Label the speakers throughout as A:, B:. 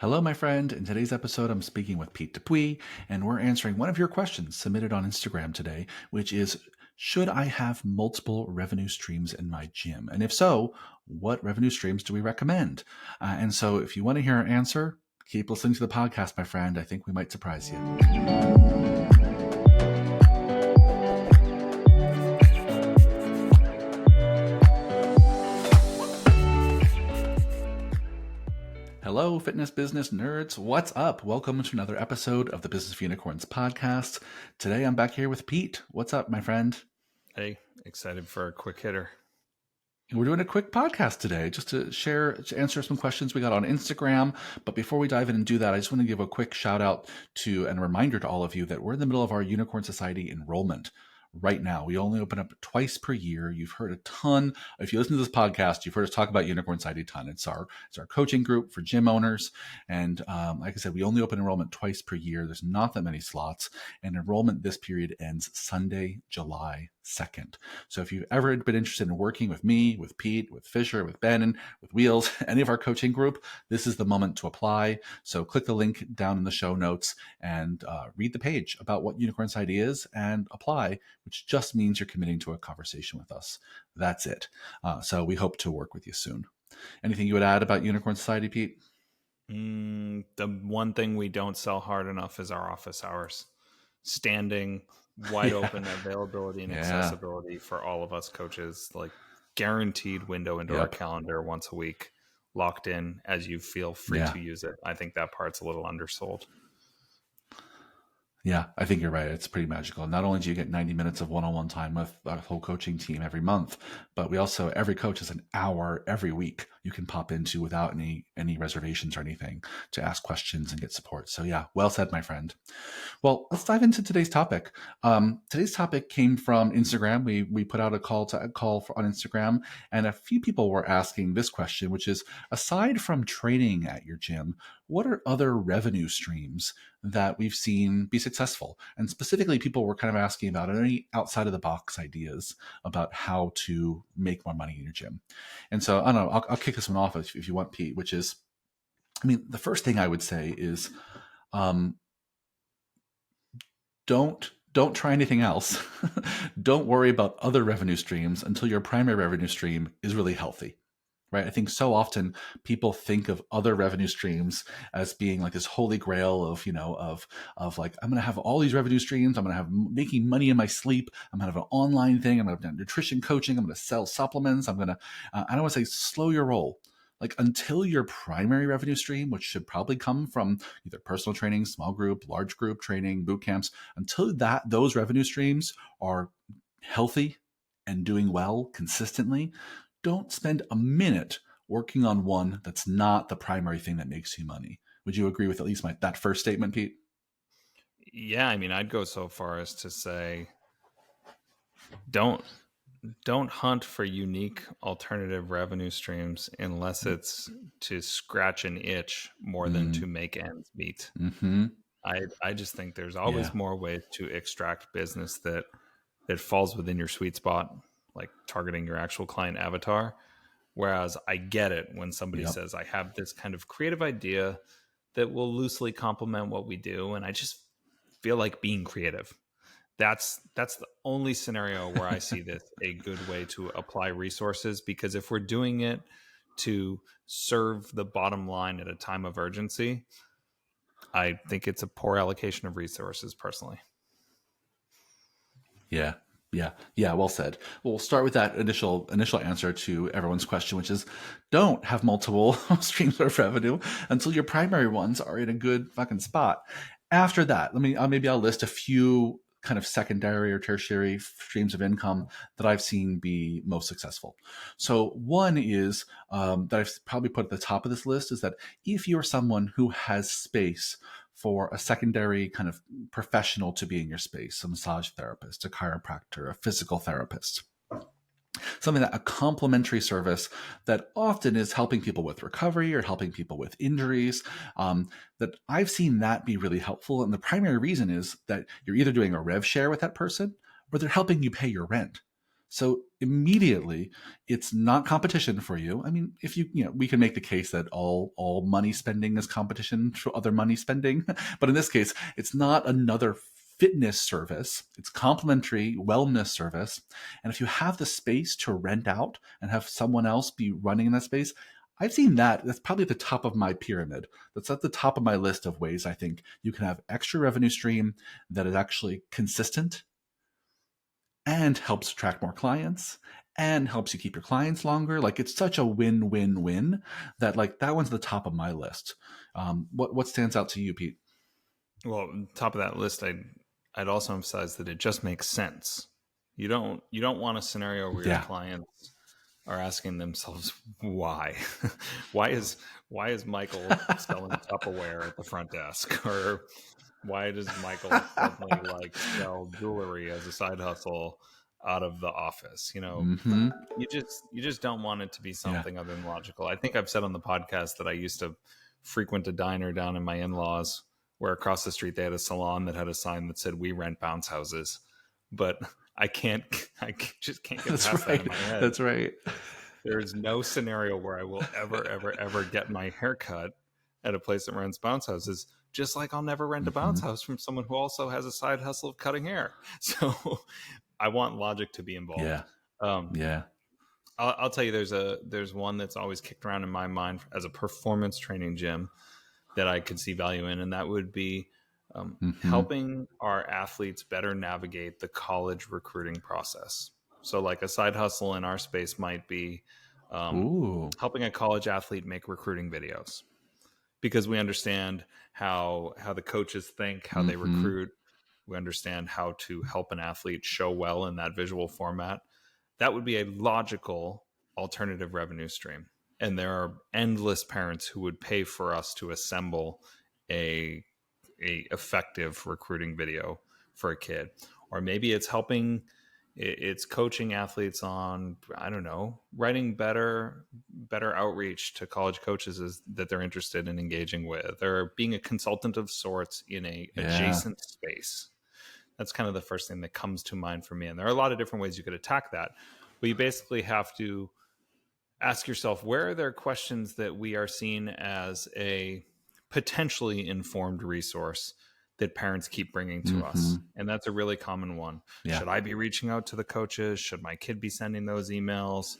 A: Hello, my friend. In today's episode, I'm speaking with Pete Dupuis, and we're answering one of your questions submitted on Instagram today, which is, should I have multiple revenue streams in my gym? And if so, what revenue streams do we recommend? And so if you want to hear our answer, keep listening to the podcast, my friend. I think we might surprise you. Hello, fitness business nerds. What's up? Welcome to another episode of the Business of Unicorns podcast. Today I'm back here with Pete. What's up, my friend?
B: Hey, excited for a quick hitter.
A: We're doing a quick podcast today just to answer some questions we got on Instagram. But before we dive in and do that, I just want to give a quick shout out to and a reminder to all of you that we're in the middle of our Unicorn Society enrollment. Right now, we only open up twice per year. You've heard a ton. If you listen to this podcast, you've heard us talk about Unicorn Society a ton. It's our coaching group for gym owners. And like I said, we only open enrollment twice per year. There's not that many slots. And enrollment this period ends Sunday, July 2nd. So if you've ever been interested in working with me, with Pete, with Fisher, with Ben, with Wheels, any of our coaching group, this is the moment to apply. So click the link down in the show notes and read the page about what Unicorn Society is and apply, which just means you're committing to a conversation with us. That's it. So we hope to work with you soon. Anything you would add about Unicorn Society, Pete?
B: The one thing we don't sell hard enough is our office hours. Standing, wide open availability and accessibility for all of us coaches, like guaranteed window into our calendar once a week, locked in as you feel free to use it. I think that part's a little undersold.
A: Yeah, I think you're right. It's pretty magical. Not only do you get 90 minutes of one-on-one time with our whole coaching team every month, but we also, every coach has an hour every week you can pop into without any reservations or anything to ask questions and get support. So yeah, well said, my friend. Well, let's dive into today's topic. Today's topic came from Instagram. We put out a call on Instagram, and a few people were asking this question, which is, aside from training at your gym, what are other revenue streams that we've seen be successful? And specifically, people were kind of asking about any outside of the box ideas about how to make more money in your gym. And so I don't know, I'll kick this one off if you want, Pete, which is, the first thing I would say is, don't try anything else. Don't worry about other revenue streams until your primary revenue stream is really healthy. Right. I think so often people think of other revenue streams as being like this holy grail of like, I'm going to have all these revenue streams. I'm going to have making money in my sleep. I'm going to have an online thing. I'm going to have nutrition coaching. I'm going to sell supplements. I don't want to say slow your roll. Like, until your primary revenue stream, which should probably come from either personal training, small group, large group training, boot camps, until those revenue streams are healthy and doing well consistently, don't spend a minute working on one that's not the primary thing that makes you money. Would you agree with at least that first statement, Pete?
B: Yeah, I'd go so far as to say, don't hunt for unique alternative revenue streams unless it's to scratch an itch more than to make ends meet.
A: Mm-hmm.
B: I just think there's always more ways to extract business that falls within your sweet spot, like targeting your actual client avatar. Whereas I get it when somebody says, I have this kind of creative idea that will loosely complement what we do, and I just feel like being creative. That's the only scenario where I see this a good way to apply resources, because if we're doing it to serve the bottom line at a time of urgency, I think it's a poor allocation of resources personally.
A: Yeah. Well said. Well, we'll start with that initial answer to everyone's question, which is, don't have multiple streams of revenue until your primary ones are in a good fucking spot. After that, I'll list a few kind of secondary or tertiary streams of income that I've seen be most successful. So one is that I've probably put at the top of this list is that if you're someone who has space for a secondary kind of professional to be in your space, a massage therapist, a chiropractor, a physical therapist, something that a complementary service that often is helping people with recovery or helping people with injuries, that I've seen that be really helpful. And the primary reason is that you're either doing a rev share with that person or they're helping you pay your rent. So immediately it's not competition for you. I mean, if we can make the case that all money spending is competition to other money spending, but in this case, it's not another fitness service. It's complementary wellness service. And if you have the space to rent out and have someone else be running in that space, I've seen that. That's probably at the top of my pyramid. That's at the top of my list of ways I think you can have extra revenue stream that is actually consistent and helps attract more clients and helps you keep your clients longer. Like, it's such a win-win-win that, like, that one's the top of my list. What stands out to you, Pete?
B: Well, top of that list, I'd also emphasize that it just makes sense. You don't want a scenario where your clients are asking themselves why. why is Michael selling Tupperware at the front desk, or why does Michael suddenly like sell jewelry as a side hustle out of the office?
A: Mm-hmm.
B: You just don't want it to be something other than logical. I think I've said on the podcast that I used to frequent a diner down in my in-laws, where across the street they had a salon that had a sign that said, "We rent bounce houses." But I just can't get past that in my head.
A: That's right.
B: There's no scenario where I will ever get my hair cut at a place that rents bounce houses, just like I'll never rent a bounce house from someone who also has a side hustle of cutting hair. So I want logic to be involved.
A: Yeah.
B: I'll tell you, there's one that's always kicked around in my mind as a performance training gym that I could see value in, and that would be helping our athletes better navigate the college recruiting process. So like a side hustle in our space might be helping a college athlete make recruiting videos, because we understand how the coaches think, how they recruit. We understand how to help an athlete show well in that visual format. That would be a logical alternative revenue stream. And there are endless parents who would pay for us to assemble a effective recruiting video for a kid. Or maybe it's coaching athletes on, I don't know, writing better outreach to college coaches that they're interested in engaging with, or being a consultant of sorts in a adjacent space. That's kind of the first thing that comes to mind for me. And there are a lot of different ways you could attack that. But you basically have to ask yourself, where are there questions that we are seen as a potentially informed resource that parents keep bringing to us? And that's a really common one. Should I be reaching out to the coaches? Should my kid be sending those emails?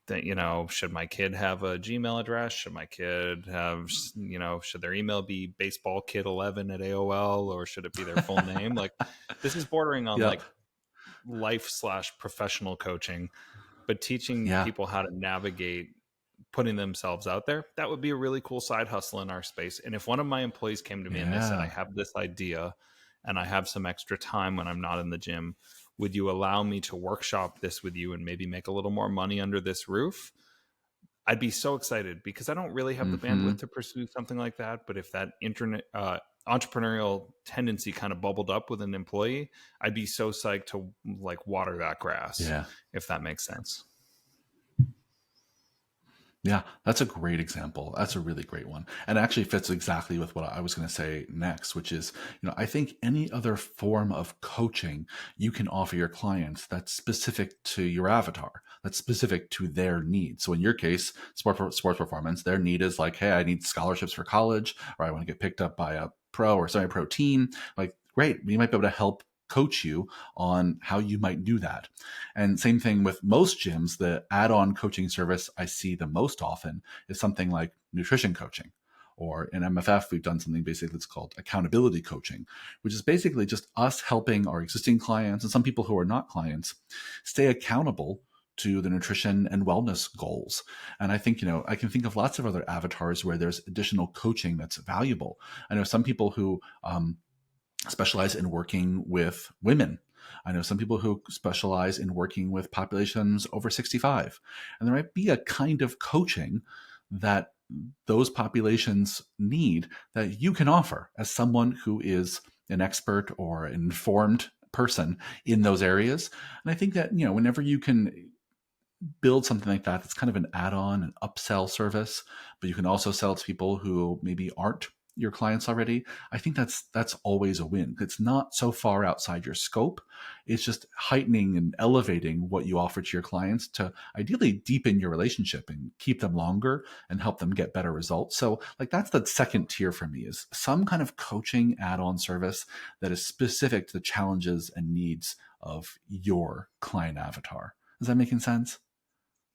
B: That, should my kid have a Gmail address? Should my kid have, should their email be baseballkid11 at AOL, or should it be their full name? Like, this is bordering on like life/professional coaching, but teaching people how to navigate putting themselves out there. That would be a really cool side hustle in our space. And if one of my employees came to me and they said, I have this idea and I have some extra time when I'm not in the gym, would you allow me to workshop this with you and maybe make a little more money under this roof? I'd be so excited, because I don't really have the bandwidth to pursue something like that. But if that entrepreneurial tendency kind of bubbled up with an employee, I'd be so psyched to like water that grass, if that makes sense.
A: Yeah, that's a great example. That's a really great one. And it actually fits exactly with what I was going to say next, which is, I think any other form of coaching you can offer your clients that's specific to your avatar, that's specific to their needs. So in your case, sports performance, their need is like, hey, I need scholarships for college, or I want to get picked up by a pro or semi-pro team. Like, great, we might be able to help coach you on how you might do that. And same thing with most gyms. The add-on coaching service I see the most often is something like nutrition coaching. Or in MFF, we've done something basically that's called accountability coaching, which is basically just us helping our existing clients and some people who are not clients stay accountable to the nutrition and wellness goals. And I think, I can think of lots of other avatars where there's additional coaching that's valuable. I know some people who specialize in working with women. I know some people who specialize in working with populations over 65. And there might be a kind of coaching that those populations need that you can offer as someone who is an expert or an informed person in those areas. And I think that, whenever you can build something like that, that's kind of an add-on, an upsell service, but you can also sell to people who maybe aren't your clients already, I think that's always a win. It's not so far outside your scope. It's just heightening and elevating what you offer to your clients to ideally deepen your relationship and keep them longer and help them get better results. So like that's the second tier for me, is some kind of coaching add-on service that is specific to the challenges and needs of your client avatar. Is that making sense?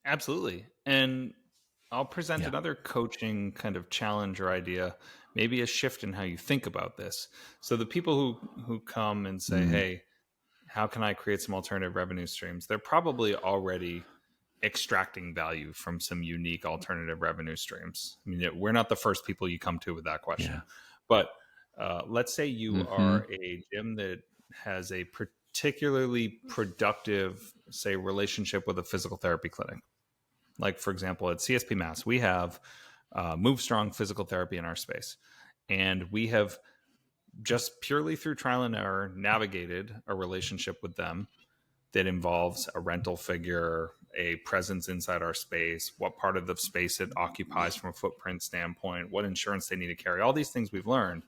B: Absolutely. And I'll present
A: Yeah.
B: another coaching kind of challenge or idea, maybe a shift in how you think about this. So the people who come and say,
A: Mm,
B: "Hey, how can I create some alternative revenue streams?" They're probably already extracting value from some unique alternative revenue streams. I mean, we're not the first people you come to with that question.
A: yeah.
B: But let's say you
A: Hmm.
B: are a gym that has a particularly productive, say, relationship with a physical therapy clinic. Like, for example, at CSP Mass, we have Move Strong Physical Therapy in our space. And we have just purely through trial and error navigated a relationship with them that involves a rental figure, a presence inside our space, what part of the space it occupies from a footprint standpoint, what insurance they need to carry, all these things we've learned.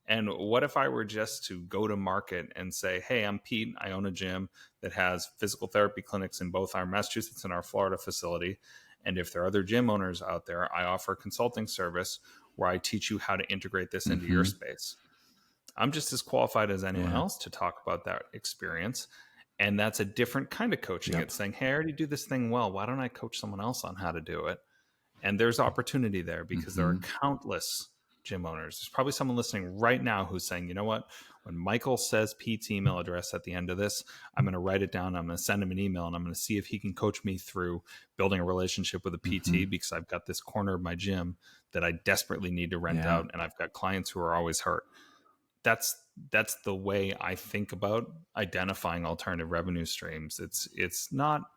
B: And what if I were just to go to market and say, "Hey, I'm Pete. I own a gym that has physical therapy clinics in both our Massachusetts and our Florida facility. And if there are other gym owners out there, I offer a consulting service where I teach you how to integrate this into your
A: Hmm.
B: space." I'm just as qualified as anyone
A: Yeah.
B: else to talk about that experience. And that's a different kind of coaching.
A: Yep.
B: It's saying, "Hey, I already do this thing well. Why don't I coach someone else on how to do it?" And there's opportunity there because there are
A: Hmm.
B: countless gym owners. There's probably someone listening right now who's saying, "You know what? When Michael says Pete's email address at the end of this, I'm going to write it down. I'm going to send him an email and I'm going to see if he can coach me through building a relationship with a
A: Hmm.
B: PT because I've got this corner of my gym that I desperately need to rent
A: Yeah.
B: out and I've got clients who are always hurt." That's the way I think about identifying alternative revenue streams. It's not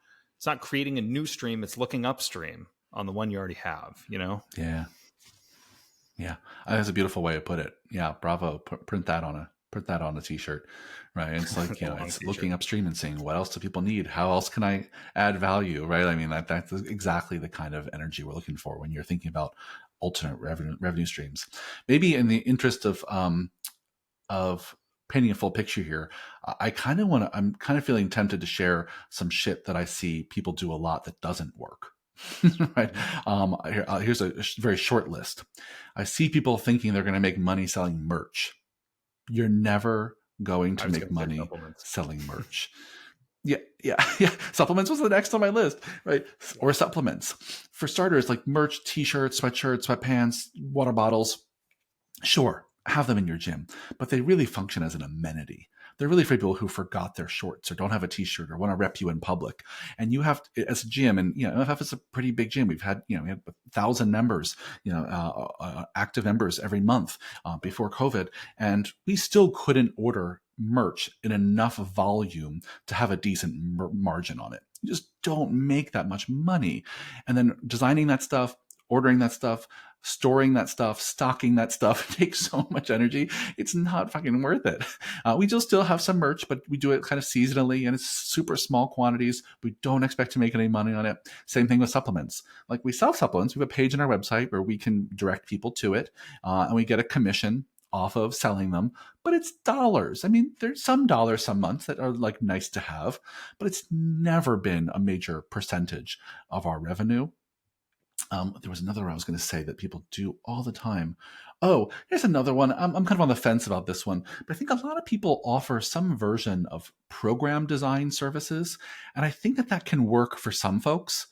B: creating a new stream, it's looking upstream on the one you already have, you know?
A: Yeah. Yeah. That's a beautiful way to put it. Yeah. Bravo. Print that on a t-shirt, right? It's like,
B: The long
A: it's
B: t-shirt.
A: looking upstream and saying, what else do people need? How else can I add value? Right. I mean, that's exactly the kind of energy we're looking for when you're thinking about alternate revenue streams. Maybe in the interest of painting a full picture here, I'm kind of feeling tempted to share some shit that I see people do a lot that doesn't work. Right.
B: Mhm.
A: Here's a very short list. I see people thinking they're going to make money selling merch. You're never going
B: I
A: to
B: was
A: make
B: going to say
A: money
B: supplements.
A: selling merch. Yeah, yeah, yeah. Supplements was the next on my list, right?
B: Yeah.
A: Or supplements. For starters, like merch, t-shirts, sweatshirts, sweatpants, water bottles. Sure, have them in your gym, but they really function as an amenity. They're really for people who forgot their shorts or don't have a t-shirt or want to rep you in public. And you have as a gym, and MFF is a pretty big gym. We had 1,000 members, active members every month before COVID, and we still couldn't order merch in enough volume to have a decent margin on it. You just don't make that much money. And then designing that stuff, ordering that stuff, storing that stuff, stocking that stuff takes so much energy. It's not fucking worth it. We still have some merch, but we do it kind of seasonally and it's super small quantities. We don't expect to make any money on it. Same thing with supplements. Like we sell supplements. We have a page on our website where we can direct people to it, and we get a commission off of selling them, but it's dollars. I mean, there's some dollars some months that are like nice to have, but it's never been a major percentage of our revenue. There was another one I was going to say that people do all the time. Oh, here's another one. I'm kind of on the fence about this one, but I think a lot of people offer some version of program design services. And I think that can work for some folks.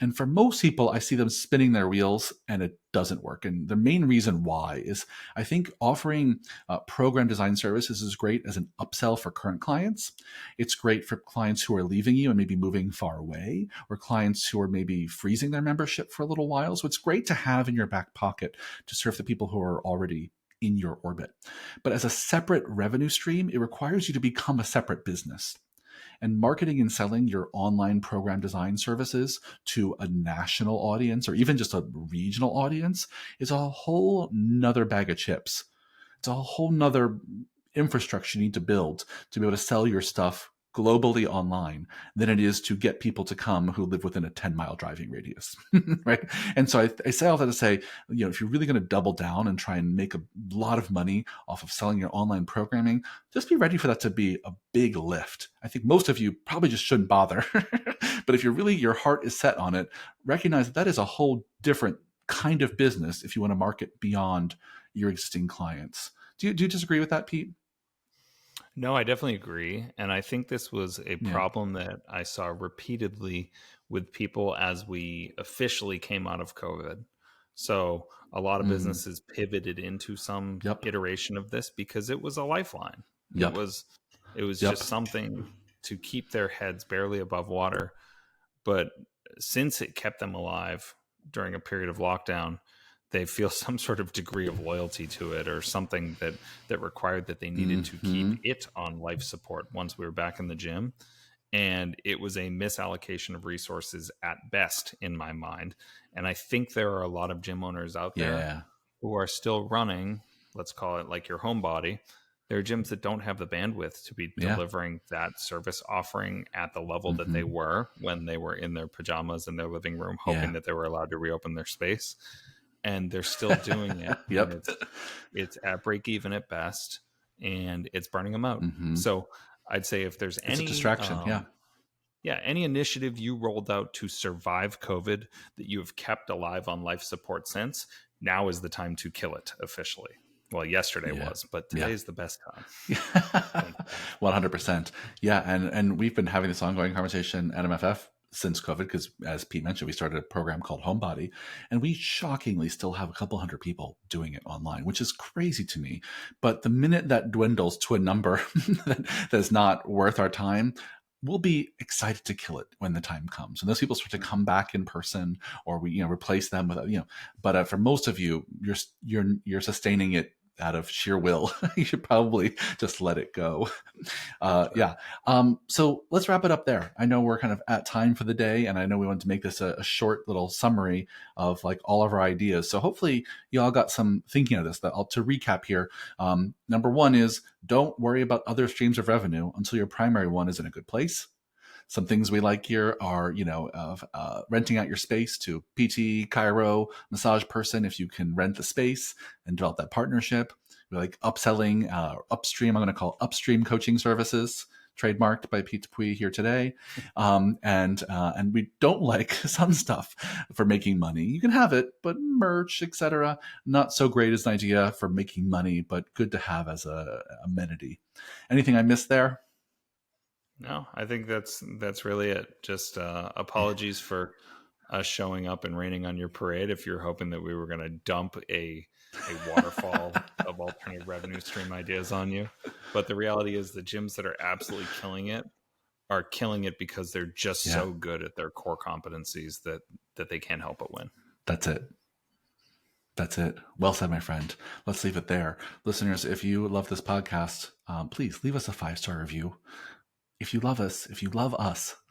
A: And for most people, I see them spinning their wheels and it doesn't work. And the main reason why is I think offering program design services is great as an upsell for current clients. It's great for clients who are leaving you and maybe moving far away, or clients who are maybe freezing their membership for a little while. So it's great to have in your back pocket to serve the people who are already in your orbit. But as a separate revenue stream, it requires you to become a separate business. And marketing and selling your online program design services to a national audience or even just a regional audience is a whole nother bag of chips. It's a whole nother infrastructure you need to build to be able to sell your stuff globally online than it is to get people to come who live within a 10-mile driving radius, right? And so I say all that to say, if you're really going to double down and try and make a lot of money off of selling your online programming, just be ready for that to be a big lift. I think most of you probably just shouldn't bother. But if your heart is set on it, recognize that is a whole different kind of business if you want to market beyond your existing clients. Do you disagree with that, Pete?
B: No, I definitely agree. And I think this was a problem that I saw repeatedly with people as we officially came out of COVID. So a lot of businesses pivoted into some iteration of this because it was a lifeline. It was just something to keep their heads barely above water. But since it kept them alive during a period of lockdown, they feel some sort of degree of loyalty to it, or something that required that they needed to keep it on life support once we were back in the gym. And it was a misallocation of resources at best, in my mind. And I think there are a lot of gym owners out there who are still running, let's call it like your homebody. There are gyms that don't have the bandwidth to be delivering that service offering at the level that they were when they were in their pajamas in their living room, hoping that they were allowed to reopen their space. And they're still doing it. It's at break even at best, and it's burning them out. So I'd say if there's any
A: distraction,
B: any initiative you rolled out to survive COVID that you have kept alive on life support since, now is the time to kill it officially. Well, yesterday was, but today is the best time.
A: 100%. Yeah. And we've been having this ongoing conversation at MFF since COVID, because as Pete mentioned, we started a program called Homebody, and we shockingly still have a couple hundred people doing it online, which is crazy to me. But the minute that dwindles to a number that's not worth our time, we'll be excited to kill it when the time comes. And those people start to come back in person, or we replace them with But for most of you, you're sustaining it out of sheer will. You should probably just let it go. So let's wrap it up there. I know we're kind of at time for the day, and I know we wanted to make this a short little summary of like all of our ideas. So hopefully you all got some thinking of this. To recap here, number one is don't worry about other streams of revenue until your primary one is in a good place. Some things we like here are, renting out your space to PT, chiro, massage person, if you can rent the space and develop that partnership. We like upselling, upstream, I'm going to call upstream coaching services, trademarked by Pete Dupuis here today. And we don't like some stuff for making money. You can have it, but merch, etc., not so great as an idea for making money, but good to have as a amenity. Anything I missed there?
B: No, I think that's really it. Just apologies for us showing up and raining on your parade. If you're hoping that we were going to dump a waterfall of alternative revenue stream ideas on you, but the reality is the gyms that are absolutely killing it are killing it because they're just so good at their core competencies that they can't help but win.
A: That's it. Well said, my friend. Let's leave it there. Listeners, if you love this podcast, please leave us a 5-star review. If you love us,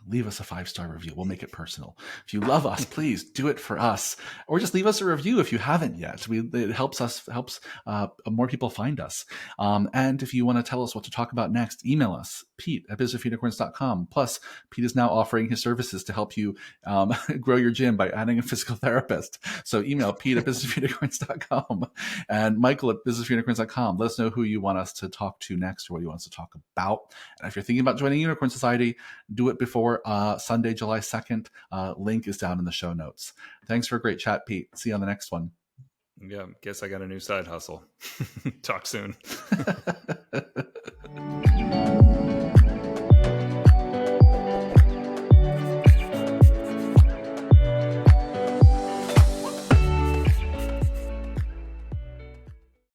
A: leave us a 5-star review. We'll make it personal. If you love us, please do it for us, or just leave us a review if you haven't yet. It helps more people find us. And if you want to tell us what to talk about next, email us, pete@businessofunicorns.com. Plus, Pete is now offering his services to help you grow your gym by adding a physical therapist. So email pete@businessofunicorns.com and michael@businessofunicorns.com. Let us know who you want us to talk to next, or what you want us to talk about. And if you're thinking about joining Unicorn Society, do it before Sunday, July 2nd. Link is down in the show notes. Thanks for a great chat, Pete. See you on the next one.
B: Yeah, guess I got a new side hustle. Talk soon.